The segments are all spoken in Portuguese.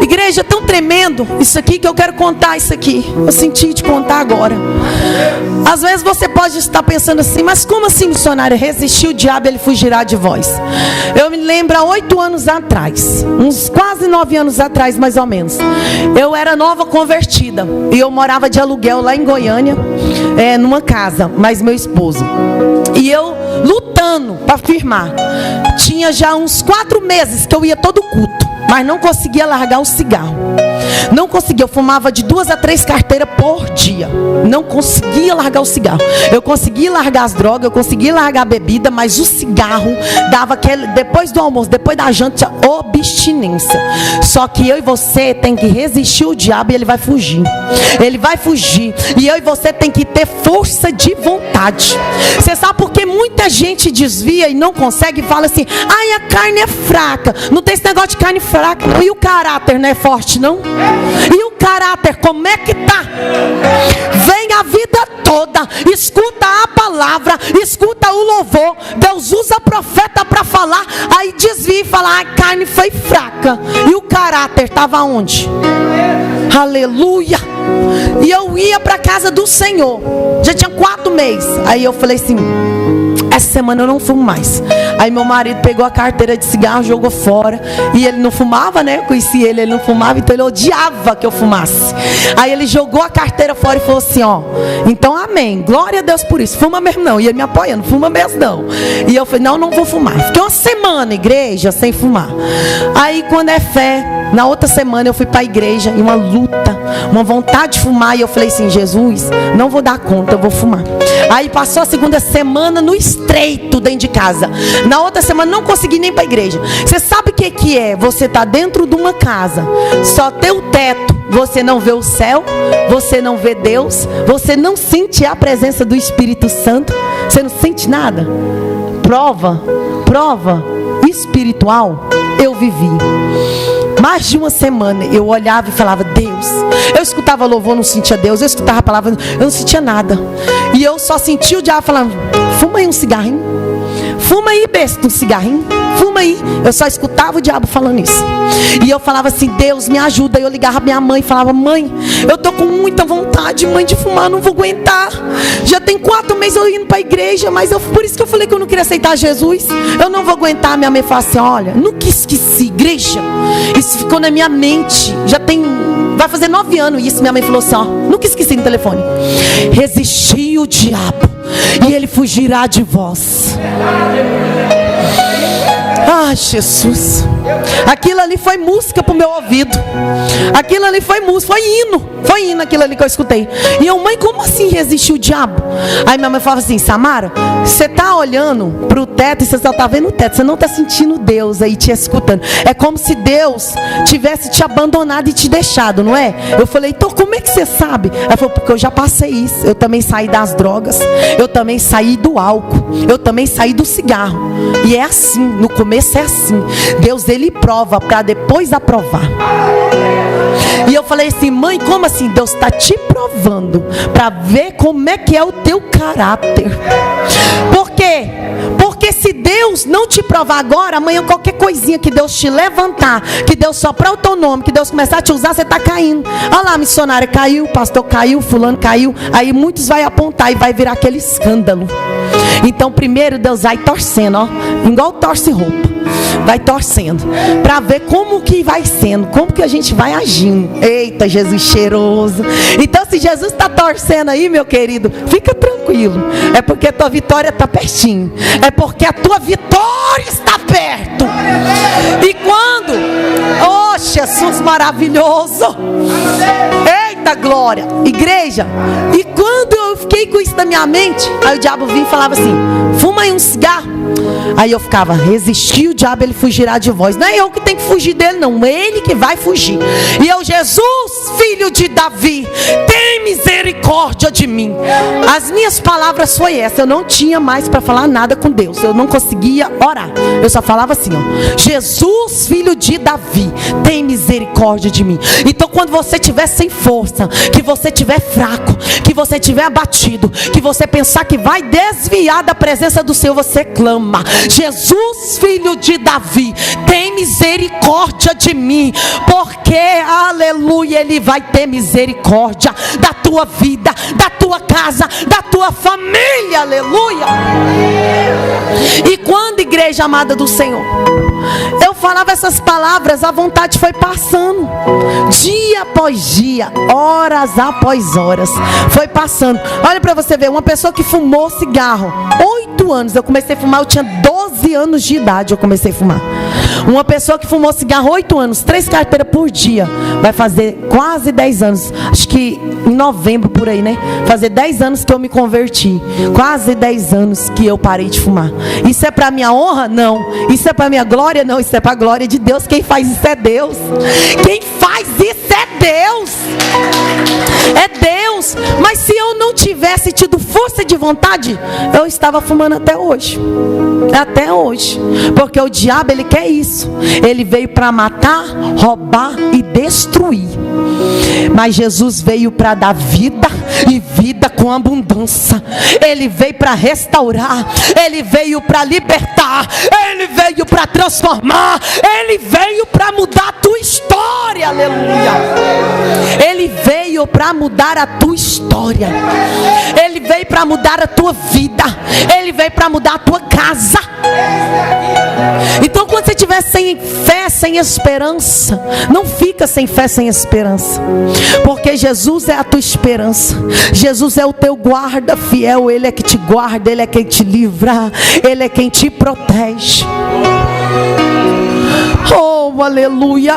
Igreja, é tão tremendo isso aqui que eu quero contar isso aqui. Eu senti de contar agora. Às vezes você pode estar pensando assim, mas como assim, missionária? Resistir o diabo, ele fugirá de vós. Eu me lembro há 8 anos atrás, uns quase 9 anos atrás mais ou menos. Eu era nova convertida e eu morava de aluguel lá em Goiânia, numa casa, mais meu esposo. E eu lutando para firmar. Tinha já uns 4 meses que eu ia todo culto, mas não conseguia largar o cigarro. Não conseguia, eu fumava de 2 a 3 carteiras por dia. Não conseguia largar o cigarro. Eu conseguia largar as drogas, eu conseguia largar a bebida, mas o cigarro dava aquele, depois do almoço, depois da janta, abstinência. Só que eu e você tem que resistir o diabo e ele vai fugir. Ele vai fugir. E eu e você tem que ter força de vontade. Você sabe por que muita gente desvia e não consegue e fala assim: ai, a carne é fraca. Não tem esse negócio de carne fraca, não. E o caráter não é forte, não? E o caráter, como é que tá? Vem a vida toda, escuta a palavra, escuta o louvor, Deus usa profeta para falar, aí desvia e fala: a carne foi fraca. E o caráter estava onde? Aleluia. E eu ia para a casa do Senhor, já tinha 4 meses. Aí eu falei assim: essa semana eu não fumo mais. Aí meu marido pegou a carteira de cigarro, jogou fora. E ele não fumava, né? Eu conheci ele, ele não fumava, então ele odiava que eu fumasse. Aí ele jogou a carteira fora e falou assim: ó, então amém, glória a Deus por isso. Fuma mesmo não. E ele me apoiando: fuma mesmo não. E eu falei: não vou fumar. Fiquei uma semana, igreja, sem fumar. Aí quando é fé, na outra semana eu fui para a igreja, e uma luta, uma vontade de fumar. E eu falei assim: Jesus, não vou dar conta, eu vou fumar. Aí passou a segunda semana no estreito dentro de casa. Na outra semana não consegui nem para a igreja. Você sabe o que é? Você tá dentro de uma casa, só tem o teto, você não vê o céu, você não vê Deus, você não sente a presença do Espírito Santo, você não sente nada. Prova espiritual eu vivi. Mais de uma semana eu olhava e falava: Deus. Eu escutava louvor, não sentia Deus. Eu escutava a palavra, eu não sentia nada. E eu só sentia o diabo falando: fuma aí um cigarrinho. Fuma aí, besta, um cigarrinho. Fuma aí. Eu só escutava o diabo falando isso. E eu falava assim: Deus, me ajuda. Eu ligava a minha mãe e falava: mãe, eu tô com muita vontade, mãe, de fumar, não vou aguentar. Já tem 4 meses eu indo para a igreja, mas por isso que eu falei que eu não queria aceitar Jesus. Eu não vou aguentar. Minha mãe falava assim: olha, nunca esqueci, igreja. Isso ficou na minha mente. Vai fazer 9 anos isso. Minha mãe falou assim: ó, nunca esqueci no telefone: resistir o diabo e ele fugirá de vós. Ah, Jesus. Aquilo ali foi música pro meu ouvido. Aquilo ali foi música, foi hino aquilo ali que eu escutei. E eu: mãe, como assim resistir o diabo? Aí minha mãe falava assim: Samara, você tá olhando pro teto e você só tá vendo o teto, você não tá sentindo Deus aí te escutando. É como se Deus tivesse te abandonado e te deixado, não é? Eu falei: então como é que você sabe? Ela falou: porque eu já passei isso. Eu também saí das drogas, eu também saí do álcool, eu também saí do cigarro. E é assim, no começo é assim. Deus, ele prova para depois aprovar. E eu falei assim: mãe, como assim? Deus está te provando para ver como é que é o teu caráter. Por quê? Porque se Deus não te provar agora, amanhã qualquer coisinha que Deus te levantar, que Deus soprar o teu nome, que Deus começar a te usar, você está caindo. Olha lá, a missionária caiu, o pastor caiu, fulano caiu. Aí muitos vai apontar e vai virar aquele escândalo. Então primeiro Deus vai torcendo, ó, igual torce roupa. Vai torcendo para ver como que vai sendo, como que a gente vai agindo. Eita, Jesus cheiroso. Então se Jesus está torcendo aí, meu querido, fica tranquilo. É porque a tua vitória está pertinho. É porque a tua vitória está perto. E quando, oh Jesus maravilhoso, eita glória, igreja. E quando eu fiquei com isso na minha mente, aí o diabo vinha e falava assim: fuma aí um cigarro. Aí eu ficava: resistir o diabo, ele fugirá de vós. Não é eu que tenho que fugir dele, não, é ele que vai fugir. E eu: Jesus, filho de Davi, tem misericórdia de mim. As minhas palavras foi essa. Eu não tinha mais para falar nada com Deus. Eu não conseguia orar. Eu só falava assim, ó: Jesus, filho de Davi, tem misericórdia de mim. Então quando você estiver sem força, que você estiver fraco, que você estiver abatido, que você pensar que vai desviar da presença do Senhor, você clama. clama: Jesus, filho de Davi, tem misericórdia de mim. Porque, aleluia, Ele vai ter misericórdia da tua vida, da tua casa, da tua família, aleluia. E quando, igreja amada do Senhor, eu falava essas palavras, a vontade foi passando, dia após dia, horas após horas, foi passando. Olha para você ver, uma pessoa que fumou cigarro 8 anos, eu comecei a fumar, eu tinha 12 anos de idade, eu comecei a fumar. Uma pessoa que fumou cigarro 8 anos, 3 carteiras por dia, vai fazer quase 10 anos, acho que em novembro por aí, né? Fazer 10 anos que eu me converti, quase 10 anos que eu parei de fumar. Isso é para minha honra? Não. Isso é para minha glória? Não. Isso é para a glória de Deus. Quem faz isso é Deus. Quem faz isso é Deus. É Deus. Mas se eu não tivesse tido força de vontade, eu estava fumando até hoje. Até hoje. Porque o diabo, ele quer isso. Ele veio para matar, roubar e destruir. Mas Jesus veio para dar vida, e vida com abundância. Ele veio para restaurar, Ele veio para libertar, Ele veio para transformar, Ele veio para mudar a tua história, aleluia. Ele veio para mudar a tua história, Ele veio para mudar a tua vida, Ele veio para mudar a tua casa. Então, quando você estiver sem fé, sem esperança, não fica sem fé, sem esperança, porque Jesus é a tua esperança. Jesus é o teu guarda fiel. Ele é que te guarda, Ele é quem te livra, Ele é quem te protege. Oh, aleluia.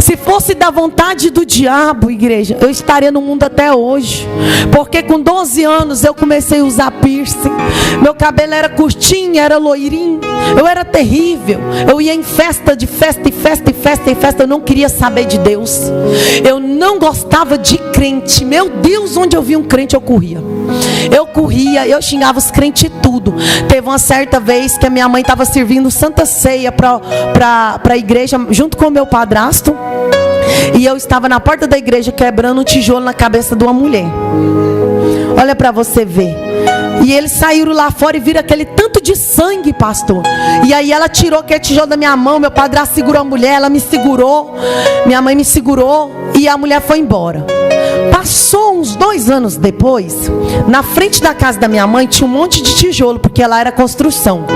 Se fosse da vontade do diabo, igreja, eu estaria no mundo até hoje. Porque com 12 anos eu comecei a usar piercing. Meu cabelo era curtinho, era loirinho. Eu era terrível. Eu ia em festa, de festa, e festa, e festa, e festa. Eu não queria saber de Deus. Eu não gostava de crente. Meu Deus, onde eu vi um crente eu corria. Eu corria, eu xingava os crentes e tudo. Teve uma certa vez que a minha mãe estava servindo Santa Ceia para a igreja, junto com o meu padrasto. E eu estava na porta da igreja quebrando um tijolo na cabeça de uma mulher. Olha para você ver. E eles saíram lá fora e viram aquele tanto de sangue, pastor. E aí ela tirou aquele tijolo da minha mão. Meu padrasto segurou a mulher, ela me segurou. Minha mãe me segurou e a mulher foi embora. Passou uns 2 anos depois, na frente da casa da minha mãe tinha um monte de tijolo, porque lá era construção.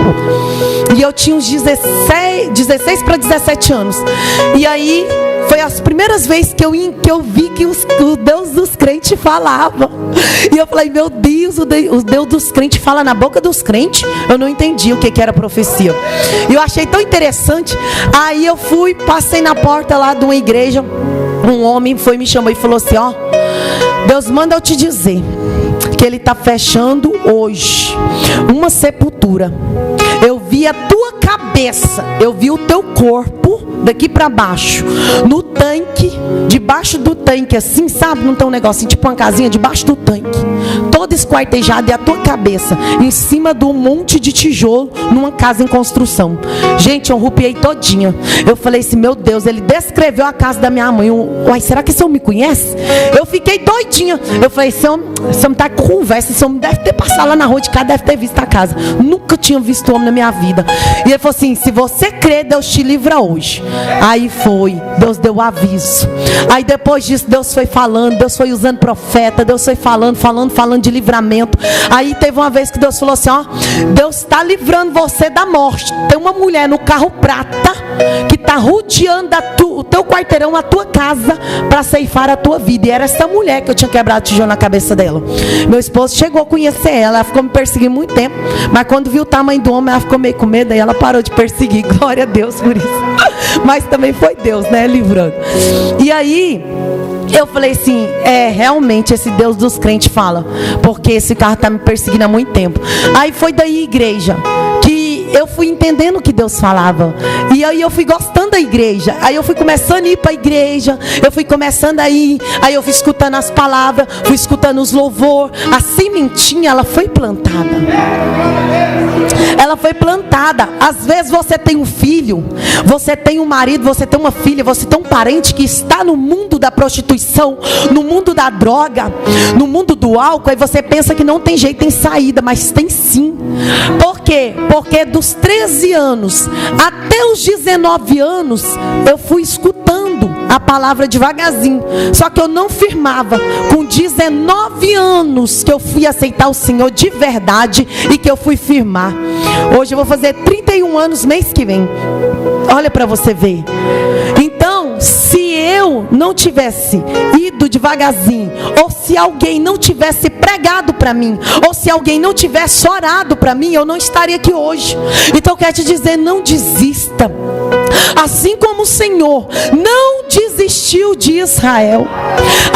E eu tinha uns 16 para 17 anos. E aí foi as primeiras vezes que eu vi que o Deus dos crentes falava. E eu falei, meu Deus, o Deus dos crentes fala na boca dos crentes. Eu não entendi o que era profecia. E eu achei tão interessante. Aí eu passei na porta lá de uma igreja. Um homem me chamou e falou assim, ó, Deus manda eu te dizer que Ele está fechando hoje uma sepultura. Eu vi a tua cabeça, eu vi o teu corpo daqui para baixo, no tanque, debaixo do tanque, assim, sabe? Não tem um negocinho, tipo uma casinha debaixo do tanque, todo esquartejado, e a tua cabeça em cima de um monte de tijolo, numa casa em construção. Gente, eu rupiei todinha. Eu falei assim, meu Deus, ele descreveu a casa da minha mãe. Uai, será que esse homem me conhece? Eu fiquei doidinha. Eu falei, esse homem tá com conversa, esse homem deve ter passado lá na rua de cá, deve ter visto a casa. Nunca tinha visto homem na minha vida. E ele falou assim, se você crer, Deus te livra hoje. Aí foi, Deus deu o aviso. Aí depois disso, Deus foi falando, Deus foi usando profeta, Deus foi falando de livramento. Aí teve uma vez que Deus falou assim, ó, Deus está livrando você da morte. Tem uma mulher no carro prata que está rodeando o teu quarteirão, a tua casa, para ceifar a tua vida. E era essa mulher que eu tinha quebrado o tijolo na cabeça dela. Meu esposo chegou a conhecer ela ficou me perseguindo muito tempo, mas quando viu o tamanho do homem, ela ficou meio com medo, aí ela parou de perseguir. Glória a Deus por isso. Mas também foi Deus, né, livrando. E aí eu falei assim, realmente esse Deus dos crentes fala, porque esse carro está me perseguindo há muito tempo. Aí foi daí, igreja, que eu fui entendendo o que Deus falava. E aí eu fui gostando da igreja. Aí eu fui começando a ir para a igreja. Eu fui começando a ir. Aí eu fui escutando as palavras, fui escutando os louvor. A sementinha, ela foi plantada. Ela foi plantada. Às vezes você tem um filho, você tem um marido, você tem uma filha, você tem um parente que está no mundo da prostituição, no mundo da droga, no mundo do álcool. Aí você pensa que não tem jeito, tem saída, mas tem sim. Por quê? Porque do os 13 anos até os 19 anos, eu fui escutando a palavra devagarzinho, só que eu não firmava. Com 19 anos que eu fui aceitar o Senhor de verdade e que eu fui firmar. Hoje eu vou fazer 31 anos mês que vem. Olha para você ver. Então, se eu não tivesse ido devagarzinho, ou se alguém não tivesse pregado para mim, ou se alguém não tivesse orado para mim, eu não estaria aqui hoje. Então eu quero te dizer, não desista. Assim como o Senhor não desistiu de Israel,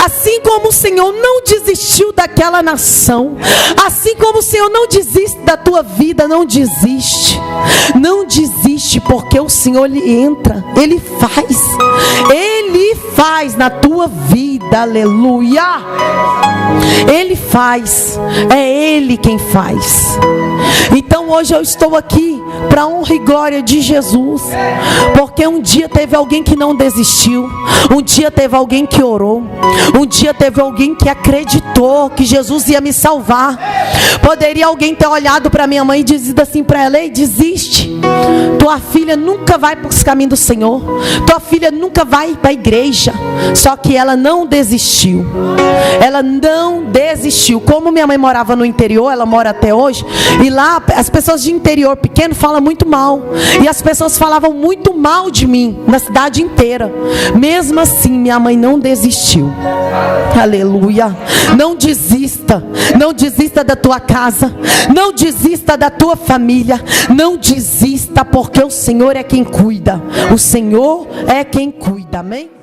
assim como o Senhor não desistiu daquela nação, assim como o Senhor não desiste da tua vida, não desiste. Não desiste, porque o Senhor, Ele entra, Ele faz na tua vida, aleluia. Ele faz, é Ele quem faz. Então hoje eu estou aqui para honra e glória de Jesus, porque um dia teve alguém que não desistiu, um dia teve alguém que orou, um dia teve alguém que acreditou que Jesus ia me salvar. Poderia alguém ter olhado para minha mãe e dizido assim para ela: ei, desiste, tua filha nunca vai para os caminhos do Senhor, tua filha nunca vai para a igreja. Só que ela não desistiu, ela não desistiu. Como minha mãe morava no interior, ela mora até hoje, e lá as pessoas de interior pequeno falam muito mal, e as pessoas falavam muito mal de mim na cidade inteira. Mesmo assim, minha mãe não desistiu. Aleluia. Não desista, não desista da tua casa, não desista da tua família, não desista, porque o Senhor é quem cuida, o Senhor é quem cuida, amém?